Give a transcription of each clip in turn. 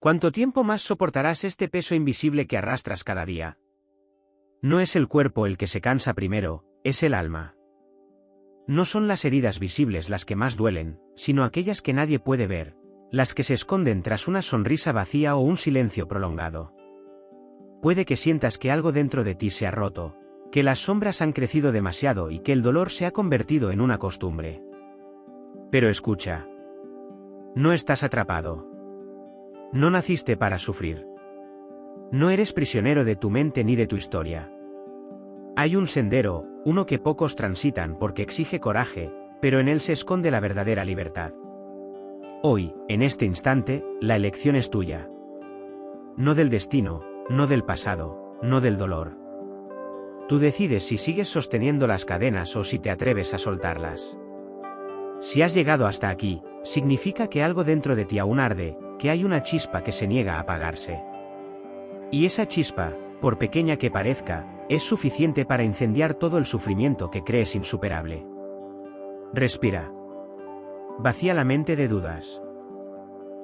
¿Cuánto tiempo más soportarás este peso invisible que arrastras cada día? No es el cuerpo el que se cansa primero, es el alma. No son las heridas visibles las que más duelen, sino aquellas que nadie puede ver, las que se esconden tras una sonrisa vacía o un silencio prolongado. Puede que sientas que algo dentro de ti se ha roto, que las sombras han crecido demasiado y que el dolor se ha convertido en una costumbre. Pero escucha. No estás atrapado. No naciste para sufrir. No eres prisionero de tu mente ni de tu historia. Hay un sendero, uno que pocos transitan porque exige coraje, pero en él se esconde la verdadera libertad. Hoy, en este instante, la elección es tuya. No del destino, no del pasado, no del dolor. Tú decides si sigues sosteniendo las cadenas o si te atreves a soltarlas. Si has llegado hasta aquí, significa que algo dentro de ti aún arde, que hay una chispa que se niega a apagarse. Y esa chispa, por pequeña que parezca, es suficiente para incendiar todo el sufrimiento que crees insuperable. Respira. Vacía la mente de dudas.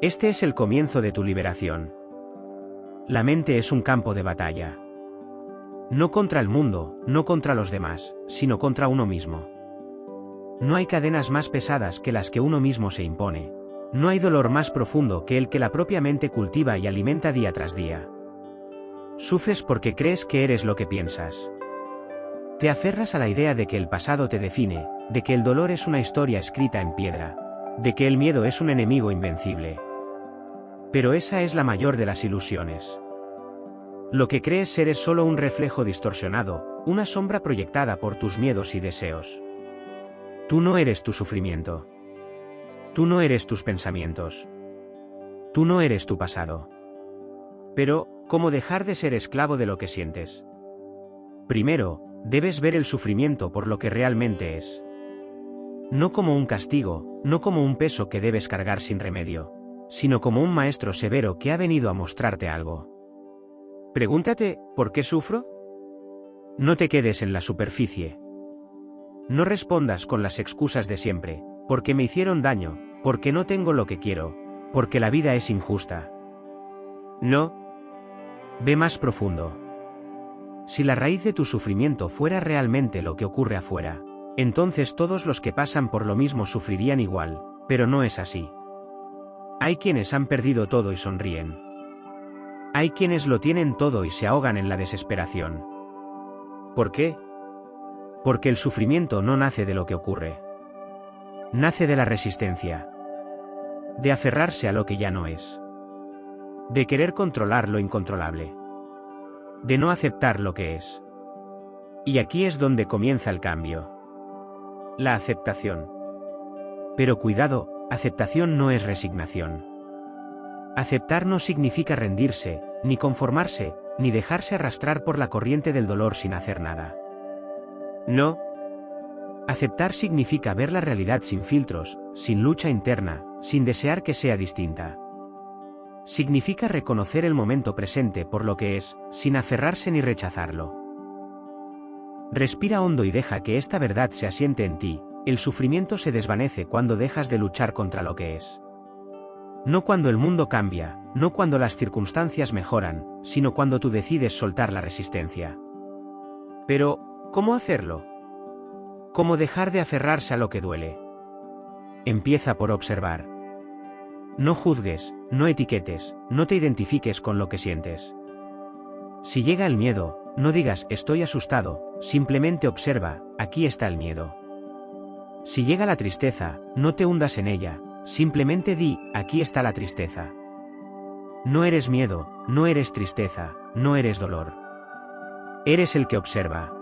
Este es el comienzo de tu liberación. La mente es un campo de batalla. No contra el mundo, no contra los demás, sino contra uno mismo. No hay cadenas más pesadas que las que uno mismo se impone. No hay dolor más profundo que el que la propia mente cultiva y alimenta día tras día. Sufres porque crees que eres lo que piensas. Te aferras a la idea de que el pasado te define, de que el dolor es una historia escrita en piedra, de que el miedo es un enemigo invencible. Pero esa es la mayor de las ilusiones. Lo que crees ser es solo un reflejo distorsionado, una sombra proyectada por tus miedos y deseos. Tú no eres tu sufrimiento. Tú no eres tus pensamientos. Tú no eres tu pasado. Pero, ¿cómo dejar de ser esclavo de lo que sientes? Primero, debes ver el sufrimiento por lo que realmente es. No como un castigo, no como un peso que debes cargar sin remedio, sino como un maestro severo que ha venido a mostrarte algo. Pregúntate, ¿por qué sufro? No te quedes en la superficie. No respondas con las excusas de siempre, porque me hicieron daño, porque no tengo lo que quiero, porque la vida es injusta. No. Ve más profundo. Si la raíz de tu sufrimiento fuera realmente lo que ocurre afuera, entonces todos los que pasan por lo mismo sufrirían igual, pero no es así. Hay quienes han perdido todo y sonríen. Hay quienes lo tienen todo y se ahogan en la desesperación. ¿Por qué? Porque el sufrimiento no nace de lo que ocurre. Nace de la resistencia. De aferrarse a lo que ya no es. De querer controlar lo incontrolable. De no aceptar lo que es. Y aquí es donde comienza el cambio. La aceptación. Pero cuidado, aceptación no es resignación. Aceptar no significa rendirse, ni conformarse, ni dejarse arrastrar por la corriente del dolor sin hacer nada. No. Aceptar significa ver la realidad sin filtros, sin lucha interna, sin desear que sea distinta. Significa reconocer el momento presente por lo que es, sin aferrarse ni rechazarlo. Respira hondo y deja que esta verdad se asiente en ti. El sufrimiento se desvanece cuando dejas de luchar contra lo que es. No cuando el mundo cambia, no cuando las circunstancias mejoran, sino cuando tú decides soltar la resistencia. Pero, ¿cómo hacerlo? ¿Cómo dejar de aferrarse a lo que duele? Empieza por observar. No juzgues, no etiquetes, no te identifiques con lo que sientes. Si llega el miedo, no digas estoy asustado, simplemente observa, aquí está el miedo. Si llega la tristeza, no te hundas en ella, simplemente di, aquí está la tristeza. No eres miedo, no eres tristeza, no eres dolor. Eres el que observa.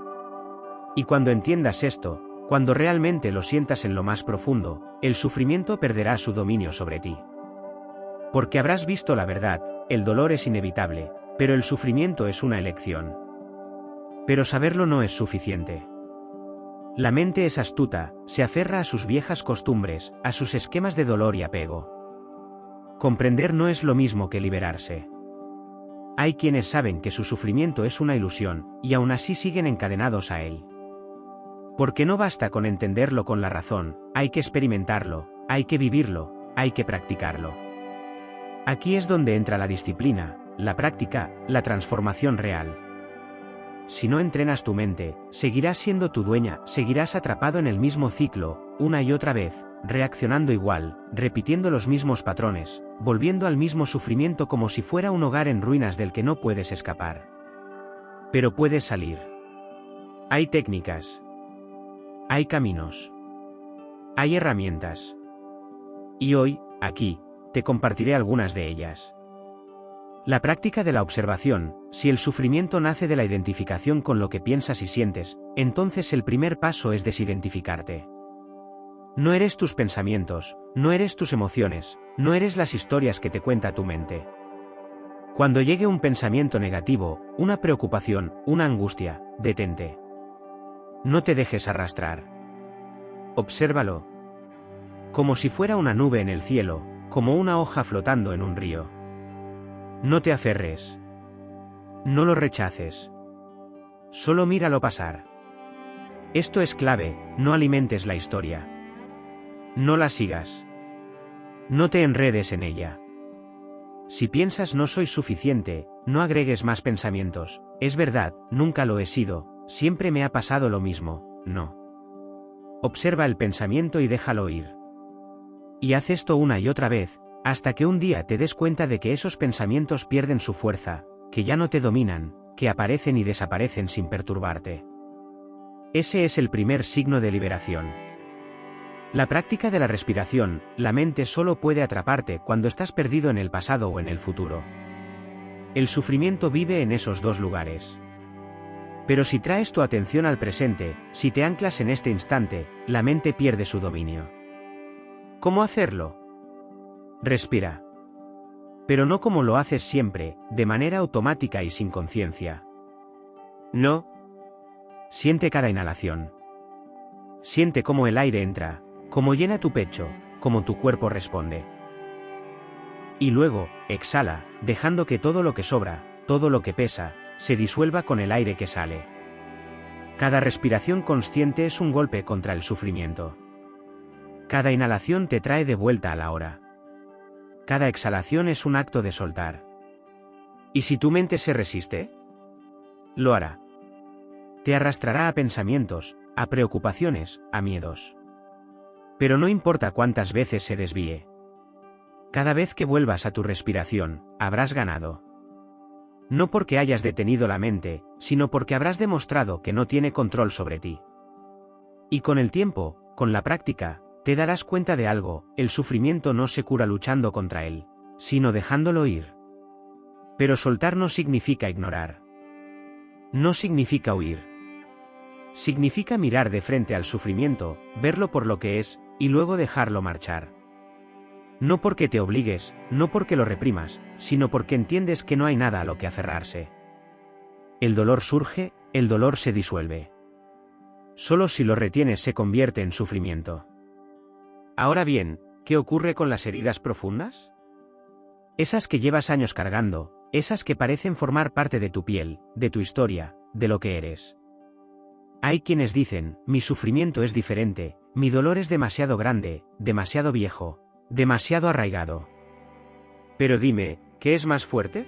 Y cuando entiendas esto, cuando realmente lo sientas en lo más profundo, el sufrimiento perderá su dominio sobre ti. Porque habrás visto la verdad, el dolor es inevitable, pero el sufrimiento es una elección. Pero saberlo no es suficiente. La mente es astuta, se aferra a sus viejas costumbres, a sus esquemas de dolor y apego. Comprender no es lo mismo que liberarse. Hay quienes saben que su sufrimiento es una ilusión, y aún así siguen encadenados a él. Porque no basta con entenderlo con la razón, hay que experimentarlo, hay que vivirlo, hay que practicarlo. Aquí es donde entra la disciplina, la práctica, la transformación real. Si no entrenas tu mente, seguirás siendo tu dueña, seguirás atrapado en el mismo ciclo, una y otra vez, reaccionando igual, repitiendo los mismos patrones, volviendo al mismo sufrimiento como si fuera un hogar en ruinas del que no puedes escapar. Pero puedes salir. Hay técnicas. Hay caminos. Hay herramientas. Y hoy, aquí, te compartiré algunas de ellas. La práctica de la observación. Si el sufrimiento nace de la identificación con lo que piensas y sientes, entonces el primer paso es desidentificarte. No eres tus pensamientos, no eres tus emociones, no eres las historias que te cuenta tu mente. Cuando llegue un pensamiento negativo, una preocupación, una angustia, detente. No te dejes arrastrar. Obsérvalo. Como si fuera una nube en el cielo, como una hoja flotando en un río. No te aferres. No lo rechaces. Solo míralo pasar. Esto es clave, no alimentes la historia. No la sigas. No te enredes en ella. Si piensas no soy suficiente, no agregues más pensamientos, es verdad, nunca lo he sido, siempre me ha pasado lo mismo, no. Observa el pensamiento y déjalo ir. Y haz esto una y otra vez, hasta que un día te des cuenta de que esos pensamientos pierden su fuerza, que ya no te dominan, que aparecen y desaparecen sin perturbarte. Ese es el primer signo de liberación. La práctica de la respiración, la mente solo puede atraparte cuando estás perdido en el pasado o en el futuro. El sufrimiento vive en esos dos lugares. Pero si traes tu atención al presente, si te anclas en este instante, la mente pierde su dominio. ¿Cómo hacerlo? Respira. Pero no como lo haces siempre, de manera automática y sin conciencia. No. Siente cada inhalación. Siente cómo el aire entra, cómo llena tu pecho, cómo tu cuerpo responde. Y luego, exhala, dejando que todo lo que sobra, todo lo que pesa, se disuelva con el aire que sale. Cada respiración consciente es un golpe contra el sufrimiento. Cada inhalación te trae de vuelta a la hora. Cada exhalación es un acto de soltar. ¿Y si tu mente se resiste? Lo hará. Te arrastrará a pensamientos, a preocupaciones, a miedos. Pero no importa cuántas veces se desvíe. Cada vez que vuelvas a tu respiración, habrás ganado. No porque hayas detenido la mente, sino porque habrás demostrado que no tiene control sobre ti. Y con el tiempo, con la práctica, te darás cuenta de algo, el sufrimiento no se cura luchando contra él, sino dejándolo ir. Pero soltar no significa ignorar. No significa huir. Significa mirar de frente al sufrimiento, verlo por lo que es, y luego dejarlo marchar. No porque te obligues, no porque lo reprimas, sino porque entiendes que no hay nada a lo que aferrarse. El dolor surge, el dolor se disuelve. Solo si lo retienes se convierte en sufrimiento. Ahora bien, ¿qué ocurre con las heridas profundas? Esas que llevas años cargando, esas que parecen formar parte de tu piel, de tu historia, de lo que eres. Hay quienes dicen, mi sufrimiento es diferente, mi dolor es demasiado grande, demasiado viejo, demasiado arraigado. Pero dime, ¿qué es más fuerte?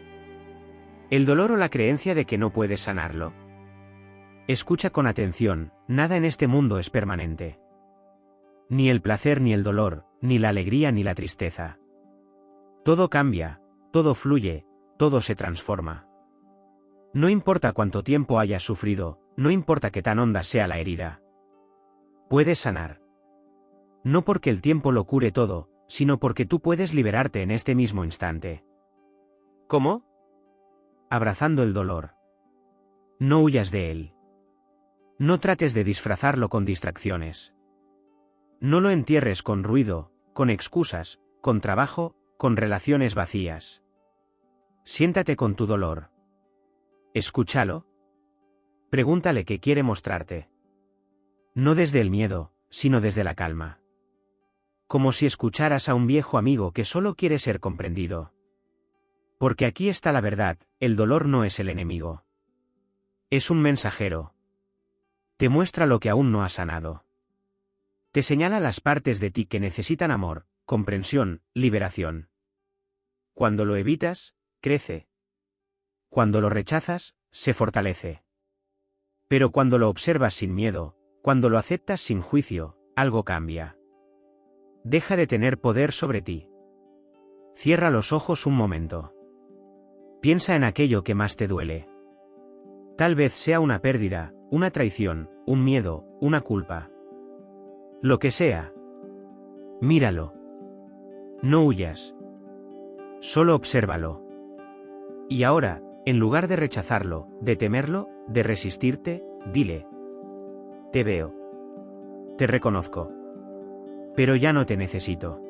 ¿El dolor o la creencia de que no puedes sanarlo? Escucha con atención, nada en este mundo es permanente. Ni el placer ni el dolor, ni la alegría ni la tristeza. Todo cambia, todo fluye, todo se transforma. No importa cuánto tiempo hayas sufrido, no importa qué tan honda sea la herida. Puedes sanar. No porque el tiempo lo cure todo, sino porque tú puedes liberarte en este mismo instante. ¿Cómo? Abrazando el dolor. No huyas de él. No trates de disfrazarlo con distracciones. No lo entierres con ruido, con excusas, con trabajo, con relaciones vacías. Siéntate con tu dolor. Escúchalo. Pregúntale qué quiere mostrarte. No desde el miedo, sino desde la calma. Como si escucharas a un viejo amigo que solo quiere ser comprendido. Porque aquí está la verdad, el dolor no es el enemigo. Es un mensajero. Te muestra lo que aún no has sanado. Te señala las partes de ti que necesitan amor, comprensión, liberación. Cuando lo evitas, crece. Cuando lo rechazas, se fortalece. Pero cuando lo observas sin miedo, cuando lo aceptas sin juicio, algo cambia. Deja de tener poder sobre ti. Cierra los ojos un momento. Piensa en aquello que más te duele. Tal vez sea una pérdida, una traición, un miedo, una culpa. Lo que sea. Míralo. No huyas. Solo obsérvalo. Y ahora, en lugar de rechazarlo, de temerlo, de resistirte, dile: te veo. Te reconozco. Pero ya no te necesito.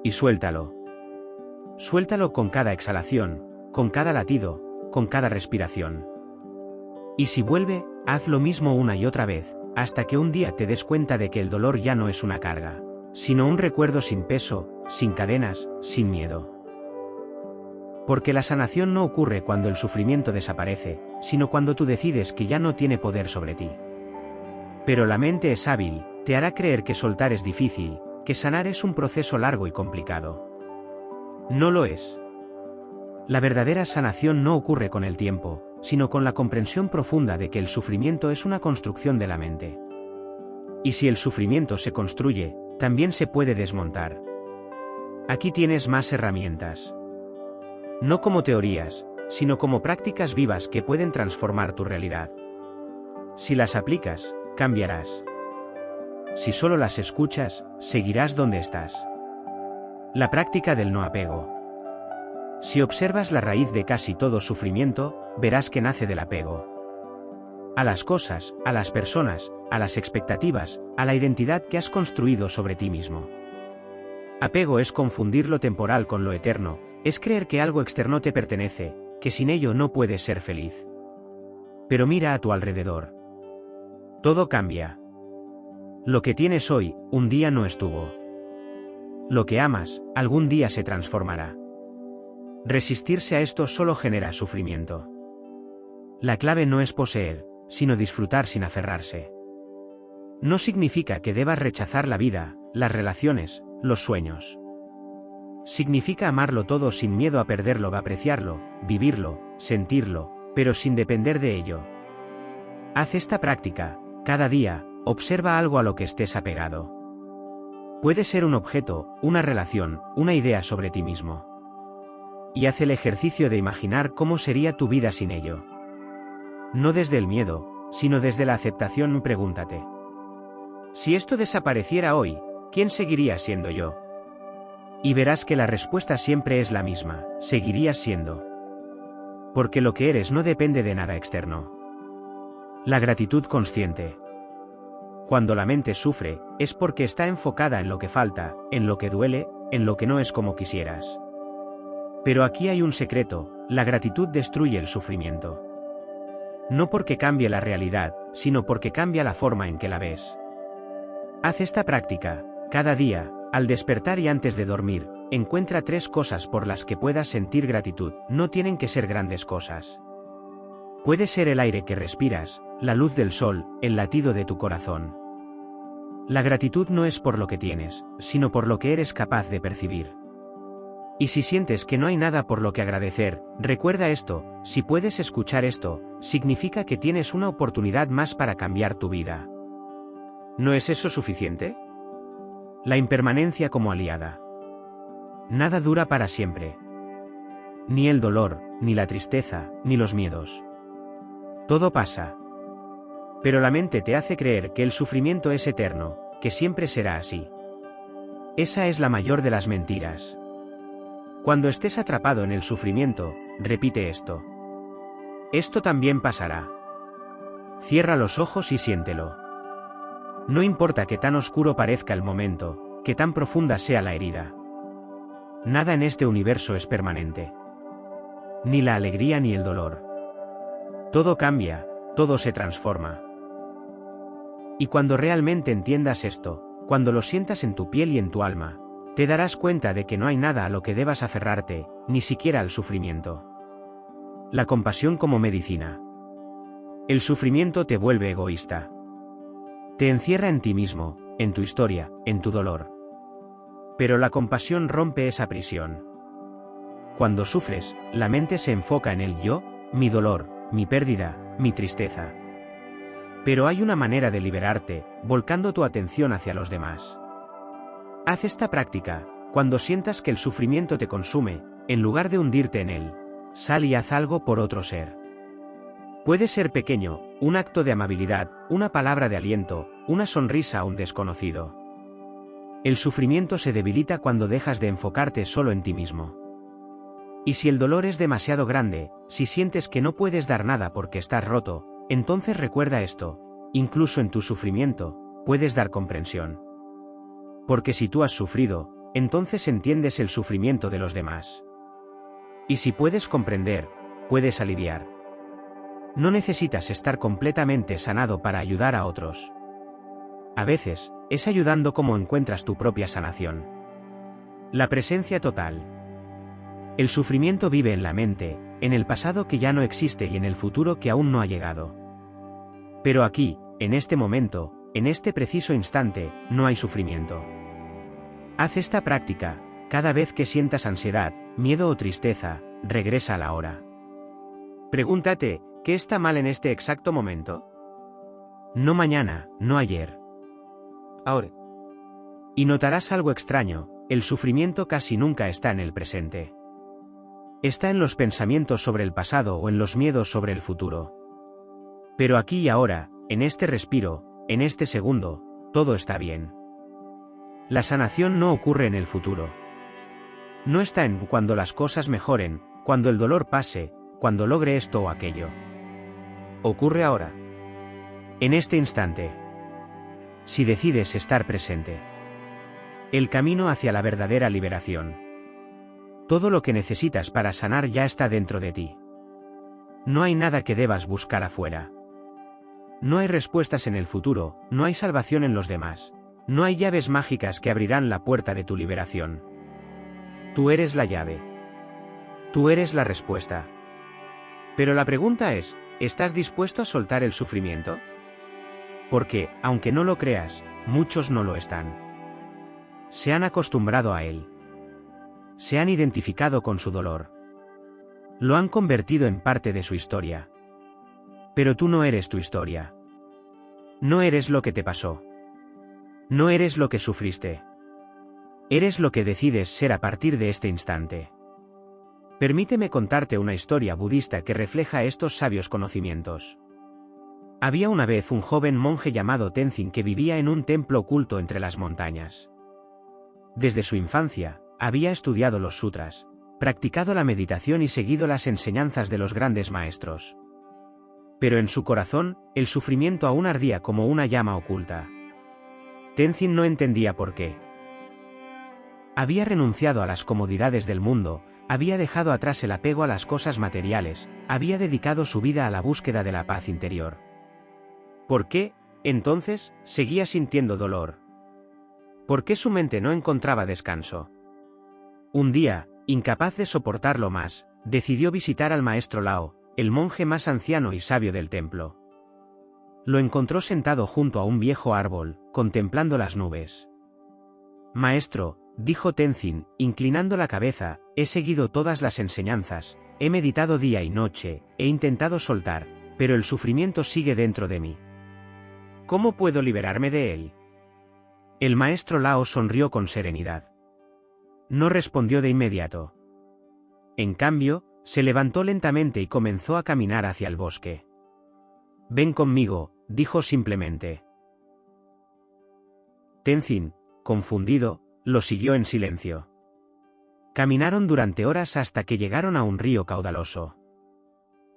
Y suéltalo. Suéltalo con cada exhalación, con cada latido, con cada respiración. Y si vuelve, haz lo mismo una y otra vez, hasta que un día te des cuenta de que el dolor ya no es una carga, sino un recuerdo sin peso, sin cadenas, sin miedo. Porque la sanación no ocurre cuando el sufrimiento desaparece, sino cuando tú decides que ya no tiene poder sobre ti. Pero la mente es hábil, te hará creer que soltar es difícil, que sanar es un proceso largo y complicado. No lo es. La verdadera sanación no ocurre con el tiempo, sino con la comprensión profunda de que el sufrimiento es una construcción de la mente. Y si el sufrimiento se construye, también se puede desmontar. Aquí tienes más herramientas. No como teorías, sino como prácticas vivas que pueden transformar tu realidad. Si las aplicas, cambiarás. Si solo las escuchas, seguirás donde estás. La práctica del no apego. Si observas la raíz de casi todo sufrimiento, verás que nace del apego. A las cosas, a las personas, a las expectativas, a la identidad que has construido sobre ti mismo. Apego es confundir lo temporal con lo eterno, es creer que algo externo te pertenece, que sin ello no puedes ser feliz. Pero mira a tu alrededor. Todo cambia. Lo que tienes hoy, un día no estuvo. Lo que amas, algún día se transformará. Resistirse a esto solo genera sufrimiento. La clave no es poseer, sino disfrutar sin aferrarse. No significa que debas rechazar la vida, las relaciones, los sueños. Significa amarlo todo sin miedo a perderlo, a apreciarlo, vivirlo, sentirlo, pero sin depender de ello. Haz esta práctica, cada día, observa algo a lo que estés apegado. Puede ser un objeto, una relación, una idea sobre ti mismo. Y haz el ejercicio de imaginar cómo sería tu vida sin ello. No desde el miedo, sino desde la aceptación. Pregúntate: si esto desapareciera hoy, ¿quién seguiría siendo yo? Y verás que la respuesta siempre es la misma: seguirías siendo. Porque lo que eres no depende de nada externo. La gratitud consciente. Cuando la mente sufre, es porque está enfocada en lo que falta, en lo que duele, en lo que no es como quisieras. Pero aquí hay un secreto: la gratitud destruye el sufrimiento. No porque cambie la realidad, sino porque cambia la forma en que la ves. Haz esta práctica, cada día, al despertar y antes de dormir, encuentra 3 cosas por las que puedas sentir gratitud. No tienen que ser grandes cosas. Puede ser el aire que respiras, la luz del sol, el latido de tu corazón. La gratitud no es por lo que tienes, sino por lo que eres capaz de percibir. Y si sientes que no hay nada por lo que agradecer, recuerda esto: si puedes escuchar esto, significa que tienes una oportunidad más para cambiar tu vida. ¿No es eso suficiente? La impermanencia como aliada. Nada dura para siempre. Ni el dolor, ni la tristeza, ni los miedos. Todo pasa. Pero la mente te hace creer que el sufrimiento es eterno, que siempre será así. Esa es la mayor de las mentiras. Cuando estés atrapado en el sufrimiento, repite esto: esto también pasará. Cierra los ojos y siéntelo. No importa que tan oscuro parezca el momento, que tan profunda sea la herida. Nada en este universo es permanente. Ni la alegría ni el dolor. Todo cambia, todo se transforma. Y cuando realmente entiendas esto, cuando lo sientas en tu piel y en tu alma, te darás cuenta de que no hay nada a lo que debas aferrarte, ni siquiera al sufrimiento. La compasión como medicina. El sufrimiento te vuelve egoísta. Te encierra en ti mismo, en tu historia, en tu dolor. Pero la compasión rompe esa prisión. Cuando sufres, la mente se enfoca en el yo, mi dolor, mi pérdida, mi tristeza. Pero hay una manera de liberarte, volcando tu atención hacia los demás. Haz esta práctica, cuando sientas que el sufrimiento te consume, en lugar de hundirte en él, sal y haz algo por otro ser. Puede ser pequeño, un acto de amabilidad, una palabra de aliento, una sonrisa a un desconocido. El sufrimiento se debilita cuando dejas de enfocarte solo en ti mismo. Y si el dolor es demasiado grande, si sientes que no puedes dar nada porque estás roto, entonces recuerda esto: incluso en tu sufrimiento, puedes dar comprensión. Porque si tú has sufrido, entonces entiendes el sufrimiento de los demás. Y si puedes comprender, puedes aliviar. No necesitas estar completamente sanado para ayudar a otros. A veces, es ayudando como encuentras tu propia sanación. La presencia total. El sufrimiento vive en la mente, en el pasado que ya no existe y en el futuro que aún no ha llegado. Pero aquí, en este momento, en este preciso instante, no hay sufrimiento. Haz esta práctica, cada vez que sientas ansiedad, miedo o tristeza, regresa a la hora. Pregúntate, ¿qué está mal en este exacto momento? No mañana, no ayer. Ahora. Y notarás algo extraño: el sufrimiento casi nunca está en el presente. Está en los pensamientos sobre el pasado o en los miedos sobre el futuro. Pero aquí y ahora, en este respiro, en este segundo, todo está bien. La sanación no ocurre en el futuro. No está en cuando las cosas mejoren, cuando el dolor pase, cuando logre esto o aquello. Ocurre ahora. En este instante. Si decides estar presente. El camino hacia la verdadera liberación. Todo lo que necesitas para sanar ya está dentro de ti. No hay nada que debas buscar afuera. No hay respuestas en el futuro, no hay salvación en los demás. No hay llaves mágicas que abrirán la puerta de tu liberación. Tú eres la llave. Tú eres la respuesta. Pero la pregunta es, ¿estás dispuesto a soltar el sufrimiento? Porque, aunque no lo creas, muchos no lo están. Se han acostumbrado a él. Se han identificado con su dolor. Lo han convertido en parte de su historia. Pero tú no eres tu historia. No eres lo que te pasó. No eres lo que sufriste. Eres lo que decides ser a partir de este instante. Permíteme contarte una historia budista que refleja estos sabios conocimientos. Había una vez un joven monje llamado Tenzin que vivía en un templo oculto entre las montañas. Desde su infancia, había estudiado los sutras, practicado la meditación y seguido las enseñanzas de los grandes maestros. Pero en su corazón, el sufrimiento aún ardía como una llama oculta. Tenzin no entendía por qué. Había renunciado a las comodidades del mundo, había dejado atrás el apego a las cosas materiales, había dedicado su vida a la búsqueda de la paz interior. ¿Por qué, entonces, seguía sintiendo dolor? ¿Por qué su mente no encontraba descanso? Un día, incapaz de soportarlo más, decidió visitar al maestro Lao, el monje más anciano y sabio del templo. Lo encontró sentado junto a un viejo árbol, contemplando las nubes. Maestro, dijo Tenzin, inclinando la cabeza, he seguido todas las enseñanzas, he meditado día y noche, he intentado soltar, pero el sufrimiento sigue dentro de mí. ¿Cómo puedo liberarme de él? El maestro Lao sonrió con serenidad. No respondió de inmediato. En cambio, se levantó lentamente y comenzó a caminar hacia el bosque. Ven conmigo, dijo simplemente. Tenzin, confundido, lo siguió en silencio. Caminaron durante horas hasta que llegaron a un río caudaloso.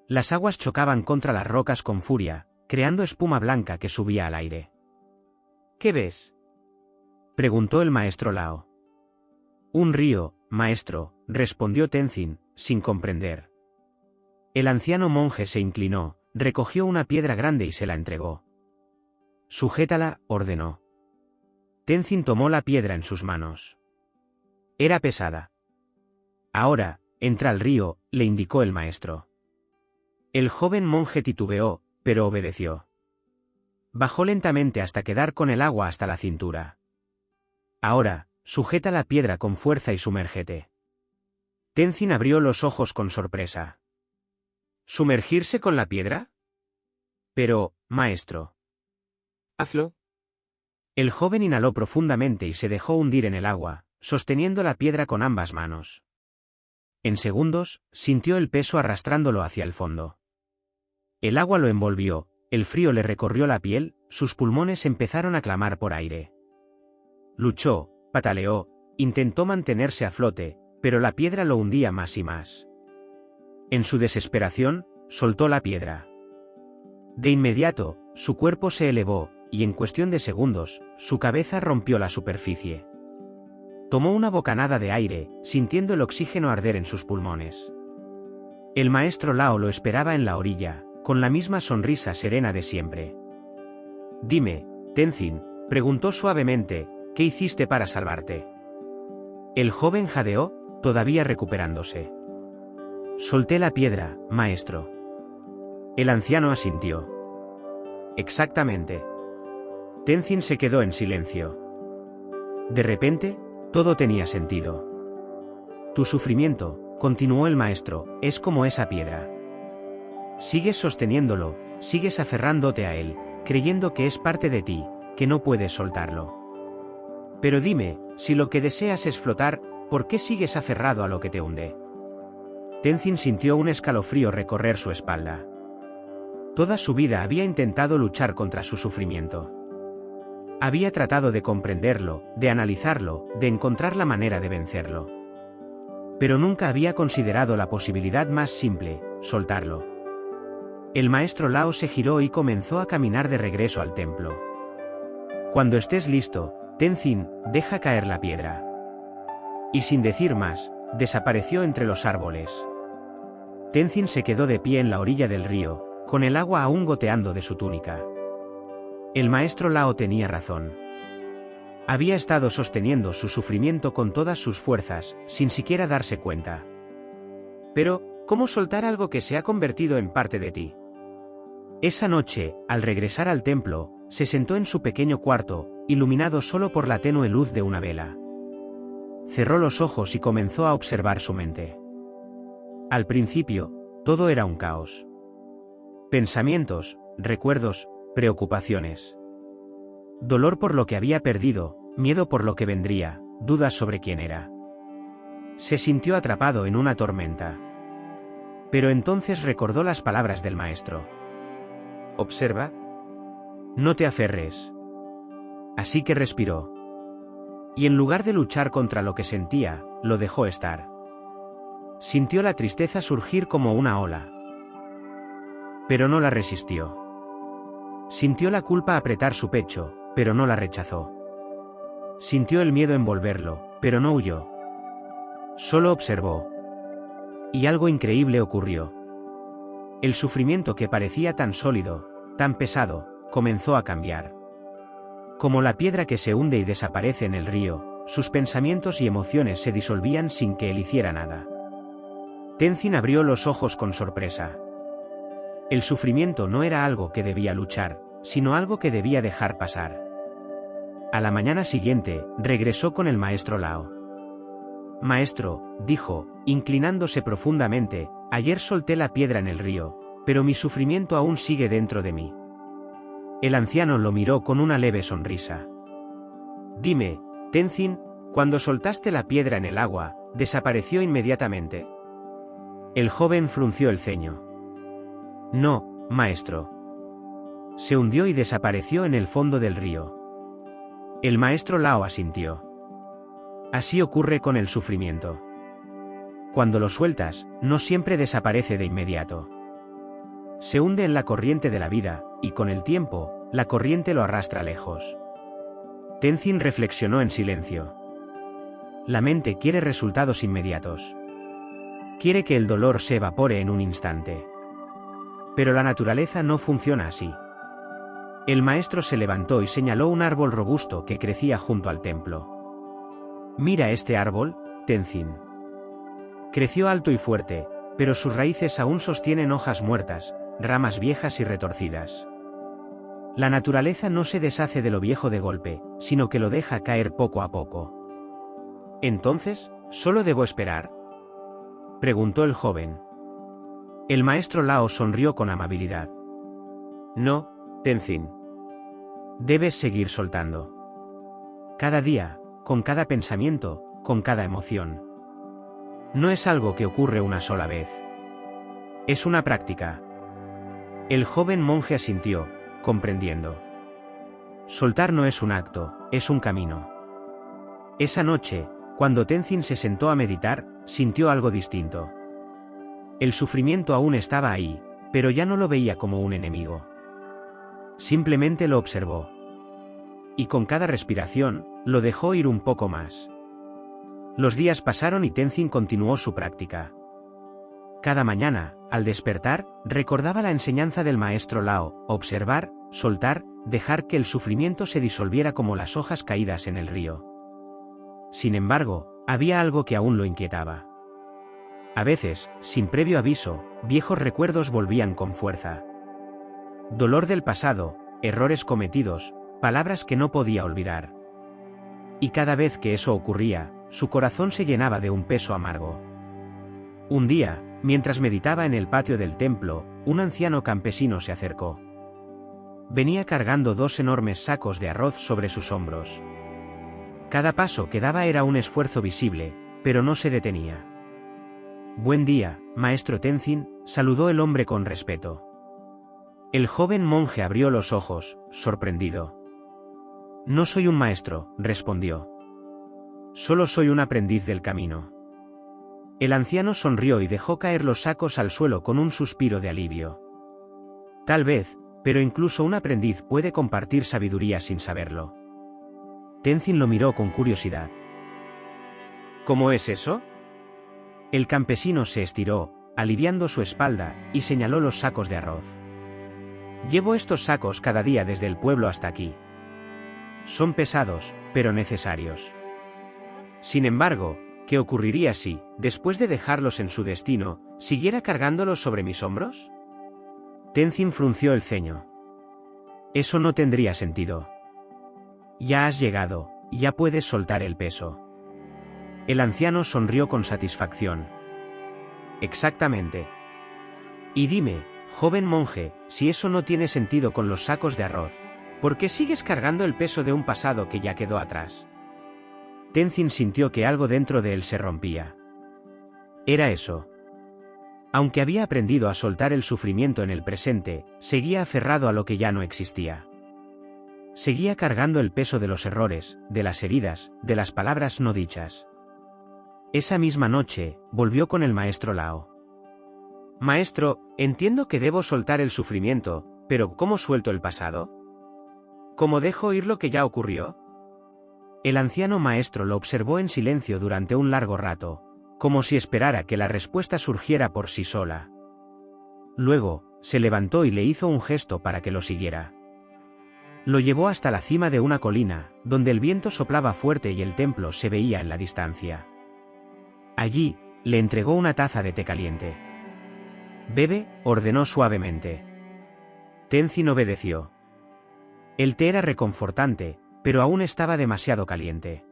Las aguas chocaban contra las rocas con furia, creando espuma blanca que subía al aire. ¿Qué ves?, preguntó el maestro Lao. Un río, maestro, respondió Tenzin, sin comprender. El anciano monje se inclinó, recogió una piedra grande y se la entregó. Sujétala, ordenó. Tenzin tomó la piedra en sus manos. Era pesada. Ahora, entra al río, le indicó el maestro. El joven monje titubeó, pero obedeció. Bajó lentamente hasta quedar con el agua hasta la cintura. Ahora, sujeta la piedra con fuerza y sumérgete. Tenzin abrió los ojos con sorpresa. ¿Sumergirse con la piedra? Pero, maestro. Hazlo. El joven inhaló profundamente y se dejó hundir en el agua, sosteniendo la piedra con ambas manos. En segundos, sintió el peso arrastrándolo hacia el fondo. El agua lo envolvió, el frío le recorrió la piel, sus pulmones empezaron a clamar por aire. Luchó, pataleó, intentó mantenerse a flote, pero la piedra lo hundía más y más. En su desesperación, soltó la piedra. De inmediato, su cuerpo se elevó, y en cuestión de segundos, su cabeza rompió la superficie. Tomó una bocanada de aire, sintiendo el oxígeno arder en sus pulmones. El maestro Lao lo esperaba en la orilla, con la misma sonrisa serena de siempre. «Dime, Tenzin», preguntó suavemente, «¿qué hiciste para salvarte?». El joven jadeó, todavía recuperándose. «Solté la piedra, maestro». El anciano asintió. «Exactamente». Tenzin se quedó en silencio. De repente, todo tenía sentido. «Tu sufrimiento», continuó el maestro, «es como esa piedra. Sigues sosteniéndolo, sigues aferrándote a él, creyendo que es parte de ti, que no puedes soltarlo. Pero dime, si lo que deseas es flotar, ¿por qué sigues aferrado a lo que te hunde?». Tenzin sintió un escalofrío recorrer su espalda. Toda su vida había intentado luchar contra su sufrimiento. Había tratado de comprenderlo, de analizarlo, de encontrar la manera de vencerlo. Pero nunca había considerado la posibilidad más simple, soltarlo. El maestro Lao se giró y comenzó a caminar de regreso al templo. «Cuando estés listo, Tenzin, deja caer la piedra». Y sin decir más, desapareció entre los árboles. Tenzin se quedó de pie en la orilla del río, con el agua aún goteando de su túnica. El maestro Lao tenía razón. Había estado sosteniendo su sufrimiento con todas sus fuerzas, sin siquiera darse cuenta. Pero, ¿cómo soltar algo que se ha convertido en parte de ti? Esa noche, al regresar al templo, se sentó en su pequeño cuarto, iluminado solo por la tenue luz de una vela. Cerró los ojos y comenzó a observar su mente. Al principio, todo era un caos. Pensamientos, recuerdos, preocupaciones. Dolor por lo que había perdido, miedo por lo que vendría, dudas sobre quién era. Se sintió atrapado en una tormenta. Pero entonces recordó las palabras del maestro. «Observa. No te aferres». Así que respiró. Y en lugar de luchar contra lo que sentía, lo dejó estar. Sintió la tristeza surgir como una ola. Pero no la resistió. Sintió la culpa apretar su pecho, pero no la rechazó. Sintió el miedo envolverlo, pero no huyó. Solo observó. Y algo increíble ocurrió. El sufrimiento que parecía tan sólido, tan pesado, comenzó a cambiar. Como la piedra que se hunde y desaparece en el río, sus pensamientos y emociones se disolvían sin que él hiciera nada. Tenzin abrió los ojos con sorpresa. El sufrimiento no era algo que debía luchar, sino algo que debía dejar pasar. A la mañana siguiente, regresó con el maestro Lao. «Maestro», dijo, inclinándose profundamente, «ayer solté la piedra en el río, pero mi sufrimiento aún sigue dentro de mí». El anciano lo miró con una leve sonrisa. «Dime, Tenzin, cuando soltaste la piedra en el agua, ¿desapareció inmediatamente?». El joven frunció el ceño. «No, maestro». Se hundió y desapareció en el fondo del río. El maestro Lao asintió. Así ocurre con el sufrimiento. Cuando lo sueltas, no siempre desaparece de inmediato. Se hunde en la corriente de la vida, y con el tiempo, la corriente lo arrastra lejos. Tenzin reflexionó en silencio. La mente quiere resultados inmediatos. Quiere que el dolor se evapore en un instante. Pero la naturaleza no funciona así. El maestro se levantó y señaló un árbol robusto que crecía junto al templo. «Mira este árbol, Tenzin». Creció alto y fuerte, pero sus raíces aún sostienen hojas muertas, ramas viejas y retorcidas. La naturaleza no se deshace de lo viejo de golpe, sino que lo deja caer poco a poco. «Entonces, ¿solo debo esperar?». preguntó el joven. El maestro Lao sonrió con amabilidad. No, Tenzin. Debes seguir soltando. Cada día, con cada pensamiento, con cada emoción. No es algo que ocurre una sola vez. Es una práctica. El joven monje asintió, comprendiendo. Soltar no es un acto, es un camino. Esa noche, cuando Tenzin se sentó a meditar, sintió algo distinto. El sufrimiento aún estaba ahí, pero ya no lo veía como un enemigo. Simplemente lo observó. Y con cada respiración, lo dejó ir un poco más. Los días pasaron y Tenzin continuó su práctica. Cada mañana, al despertar, recordaba la enseñanza del maestro Lao: observar, soltar, dejar que el sufrimiento se disolviera como las hojas caídas en el río. Sin embargo, había algo que aún lo inquietaba. A veces, sin previo aviso, viejos recuerdos volvían con fuerza. Dolor del pasado, errores cometidos, palabras que no podía olvidar. Y cada vez que eso ocurría, su corazón se llenaba de un peso amargo. Un día, mientras meditaba en el patio del templo, un anciano campesino se acercó. Venía cargando 2 enormes sacos de arroz sobre sus hombros. Cada paso que daba era un esfuerzo visible, pero no se detenía. Buen día, maestro Tenzin, saludó el hombre con respeto. El joven monje abrió los ojos, sorprendido. No soy un maestro, respondió. Solo soy un aprendiz del camino. El anciano sonrió y dejó caer los sacos al suelo con un suspiro de alivio. Tal vez, pero incluso un aprendiz puede compartir sabiduría sin saberlo. Tenzin lo miró con curiosidad. ¿Cómo es eso? El campesino se estiró, aliviando su espalda, y señaló los sacos de arroz. Llevo estos sacos cada día desde el pueblo hasta aquí. Son pesados, pero necesarios. Sin embargo, ¿qué ocurriría si, después de dejarlos en su destino, siguiera cargándolos sobre mis hombros? Tenzin frunció el ceño. Eso no tendría sentido. Ya has llegado, ya puedes soltar el peso. El anciano sonrió con satisfacción. Exactamente. Y dime, joven monje, si eso no tiene sentido con los sacos de arroz, ¿por qué sigues cargando el peso de un pasado que ya quedó atrás? Tenzin sintió que algo dentro de él se rompía. Era eso. Aunque había aprendido a soltar el sufrimiento en el presente, seguía aferrado a lo que ya no existía. Seguía cargando el peso de los errores, de las heridas, de las palabras no dichas. Esa misma noche, volvió con el maestro Lao. Maestro, entiendo que debo soltar el sufrimiento, pero ¿cómo suelto el pasado? ¿Cómo dejo ir lo que ya ocurrió? El anciano maestro lo observó en silencio durante un largo rato, como si esperara que la respuesta surgiera por sí sola. Luego, se levantó y le hizo un gesto para que lo siguiera. Lo llevó hasta la cima de una colina, donde el viento soplaba fuerte y el templo se veía en la distancia. Allí, le entregó una taza de té caliente. «Bebe», ordenó suavemente. Tenzin obedeció. El té era reconfortante, pero aún estaba demasiado caliente.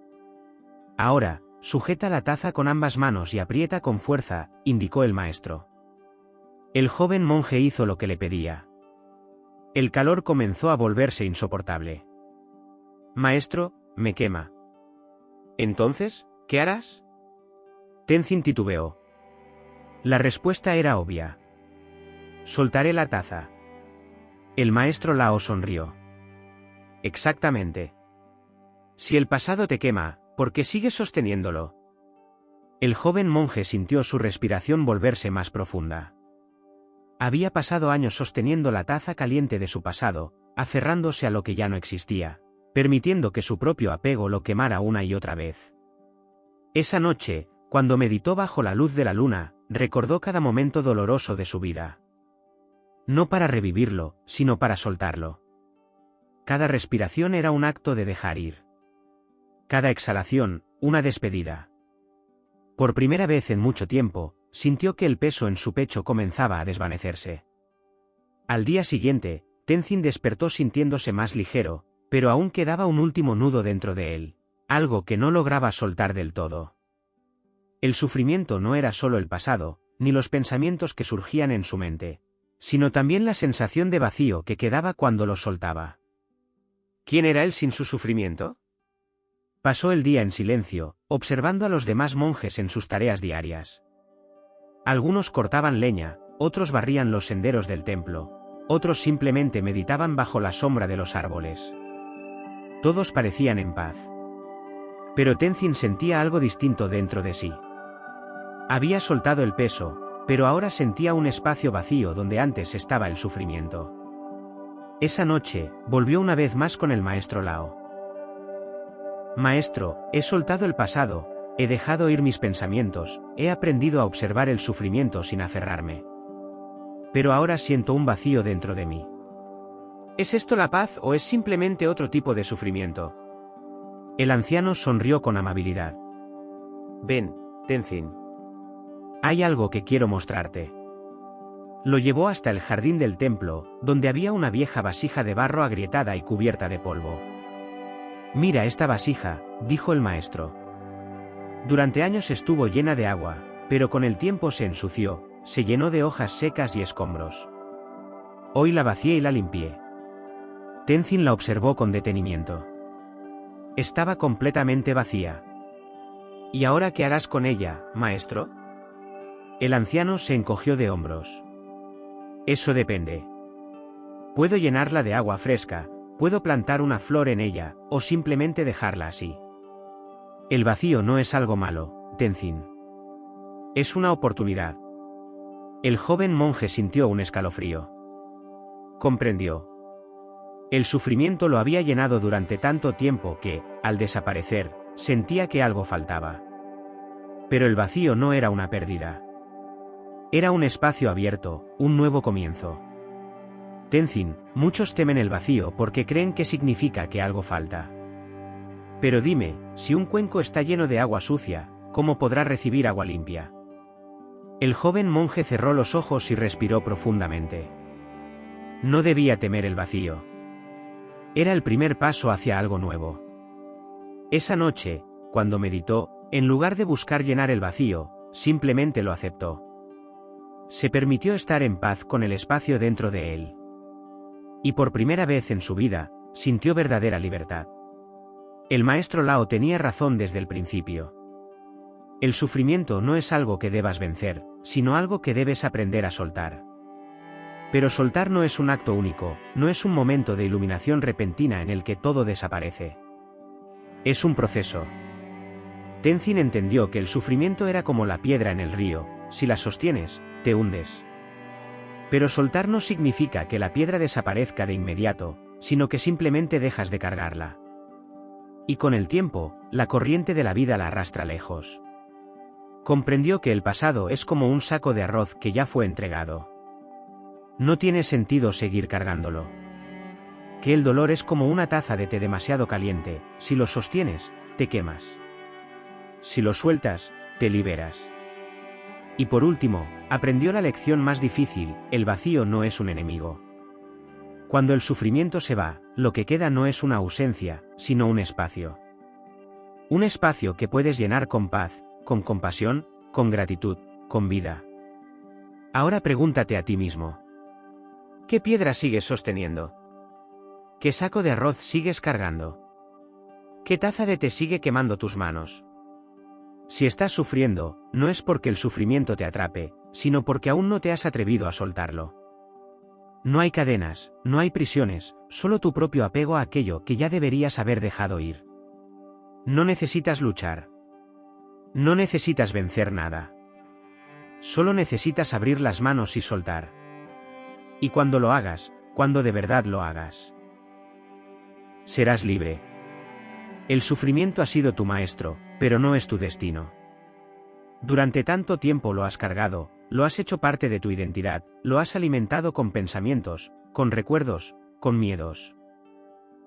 Ahora, sujeta la taza con ambas manos y aprieta con fuerza, indicó el maestro. El joven monje hizo lo que le pedía. El calor comenzó a volverse insoportable. Maestro, me quema. Entonces, ¿qué harás? Tenzin titubeó. La respuesta era obvia. Soltaré la taza. El maestro Lao sonrió. Exactamente. Si el pasado te quema, ¿por qué sigues sosteniéndolo? El joven monje sintió su respiración volverse más profunda. Había pasado años sosteniendo la taza caliente de su pasado, aferrándose a lo que ya no existía, permitiendo que su propio apego lo quemara una y otra vez. Esa noche, cuando meditó bajo la luz de la luna, recordó cada momento doloroso de su vida. No para revivirlo, sino para soltarlo. Cada respiración era un acto de dejar ir. Cada exhalación, una despedida. Por primera vez en mucho tiempo, sintió que el peso en su pecho comenzaba a desvanecerse. Al día siguiente, Tenzin despertó sintiéndose más ligero, pero aún quedaba un último nudo dentro de él, algo que no lograba soltar del todo. El sufrimiento no era solo el pasado, ni los pensamientos que surgían en su mente, sino también la sensación de vacío que quedaba cuando los soltaba. ¿Quién era él sin su sufrimiento? Pasó el día en silencio, observando a los demás monjes en sus tareas diarias. Algunos cortaban leña, otros barrían los senderos del templo, otros simplemente meditaban bajo la sombra de los árboles. Todos parecían en paz. Pero Tenzin sentía algo distinto dentro de sí. Había soltado el peso, pero ahora sentía un espacio vacío donde antes estaba el sufrimiento. Esa noche, volvió una vez más con el maestro Lao. Maestro, he soltado el pasado, he dejado ir mis pensamientos, he aprendido a observar el sufrimiento sin aferrarme. Pero ahora siento un vacío dentro de mí. ¿Es esto la paz o es simplemente otro tipo de sufrimiento? El anciano sonrió con amabilidad. Ven, Tenzin. Hay algo que quiero mostrarte. Lo llevó hasta el jardín del templo, donde había una vieja vasija de barro agrietada y cubierta de polvo. Mira esta vasija, dijo el maestro. Durante años estuvo llena de agua, pero con el tiempo se ensució, se llenó de hojas secas y escombros. Hoy la vacié y la limpié. Tenzin la observó con detenimiento. Estaba completamente vacía. ¿Y ahora qué harás con ella, maestro? El anciano se encogió de hombros. Eso depende. Puedo llenarla de agua fresca, puedo plantar una flor en ella, o simplemente dejarla así. El vacío no es algo malo, Tenzin. Es una oportunidad. El joven monje sintió un escalofrío. Comprendió. El sufrimiento lo había llenado durante tanto tiempo que, al desaparecer, sentía que algo faltaba. Pero el vacío no era una pérdida. Era un espacio abierto, un nuevo comienzo. Tenzin, muchos temen el vacío porque creen que significa que algo falta. Pero dime, si un cuenco está lleno de agua sucia, ¿cómo podrá recibir agua limpia? El joven monje cerró los ojos y respiró profundamente. No debía temer el vacío. Era el primer paso hacia algo nuevo. Esa noche, cuando meditó, en lugar de buscar llenar el vacío, simplemente lo aceptó. Se permitió estar en paz con el espacio dentro de él. Y por primera vez en su vida, sintió verdadera libertad. El maestro Lao tenía razón desde el principio. El sufrimiento no es algo que debas vencer, sino algo que debes aprender a soltar. Pero soltar no es un acto único, no es un momento de iluminación repentina en el que todo desaparece. Es un proceso. Tenzin entendió que el sufrimiento era como la piedra en el río, si la sostienes, te hundes. Pero soltar no significa que la piedra desaparezca de inmediato, sino que simplemente dejas de cargarla. Y con el tiempo, la corriente de la vida la arrastra lejos. Comprendió que el pasado es como un saco de arroz que ya fue entregado. No tiene sentido seguir cargándolo. Que el dolor es como una taza de té demasiado caliente, si lo sostienes, te quemas. Si lo sueltas, te liberas. Y por último, aprendió la lección más difícil: el vacío no es un enemigo. Cuando el sufrimiento se va, lo que queda no es una ausencia, sino un espacio. Un espacio que puedes llenar con paz, con compasión, con gratitud, con vida. Ahora pregúntate a ti mismo. ¿Qué piedra sigues sosteniendo? ¿Qué saco de arroz sigues cargando? ¿Qué taza de té sigue quemando tus manos? Si estás sufriendo, no es porque el sufrimiento te atrape, sino porque aún no te has atrevido a soltarlo. No hay cadenas, no hay prisiones, solo tu propio apego a aquello que ya deberías haber dejado ir. No necesitas luchar. No necesitas vencer nada. Solo necesitas abrir las manos y soltar. Y cuando lo hagas, cuando de verdad lo hagas, serás libre. El sufrimiento ha sido tu maestro, pero no es tu destino. Durante tanto tiempo lo has cargado, lo has hecho parte de tu identidad, lo has alimentado con pensamientos, con recuerdos, con miedos.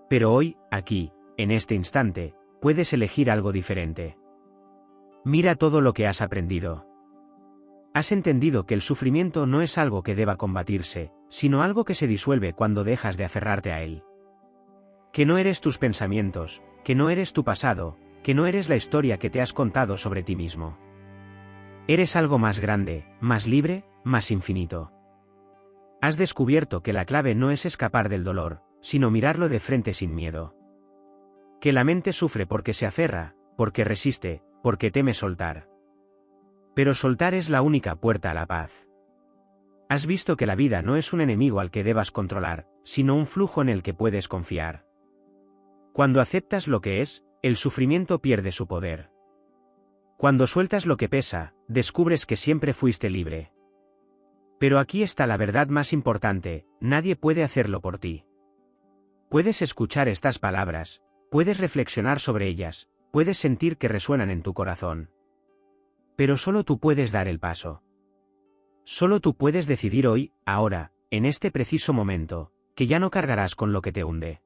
Pero hoy, aquí, en este instante, puedes elegir algo diferente. Mira todo lo que has aprendido. Has entendido que el sufrimiento no es algo que deba combatirse, sino algo que se disuelve cuando dejas de aferrarte a él. Que no eres tus pensamientos, que no eres tu pasado, que no eres la historia que te has contado sobre ti mismo. Eres algo más grande, más libre, más infinito. Has descubierto que la clave no es escapar del dolor, sino mirarlo de frente sin miedo. Que la mente sufre porque se aferra, porque resiste, porque teme soltar. Pero soltar es la única puerta a la paz. Has visto que la vida no es un enemigo al que debas controlar, sino un flujo en el que puedes confiar. Cuando aceptas lo que es, el sufrimiento pierde su poder. Cuando sueltas lo que pesa, descubres que siempre fuiste libre. Pero aquí está la verdad más importante: nadie puede hacerlo por ti. Puedes escuchar estas palabras, puedes reflexionar sobre ellas, puedes sentir que resuenan en tu corazón. Pero solo tú puedes dar el paso. Solo tú puedes decidir hoy, ahora, en este preciso momento, que ya no cargarás con lo que te hunde.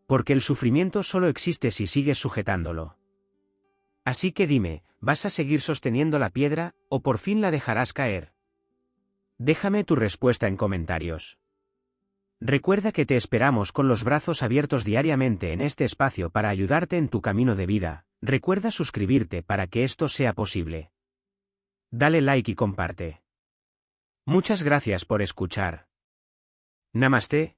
Porque el sufrimiento solo existe si sigues sujetándolo. Así que dime, ¿vas a seguir sosteniendo la piedra, o por fin la dejarás caer? Déjame tu respuesta en comentarios. Recuerda que te esperamos con los brazos abiertos diariamente en este espacio para ayudarte en tu camino de vida. Recuerda suscribirte para que esto sea posible. Dale like y comparte. Muchas gracias por escuchar. Namaste.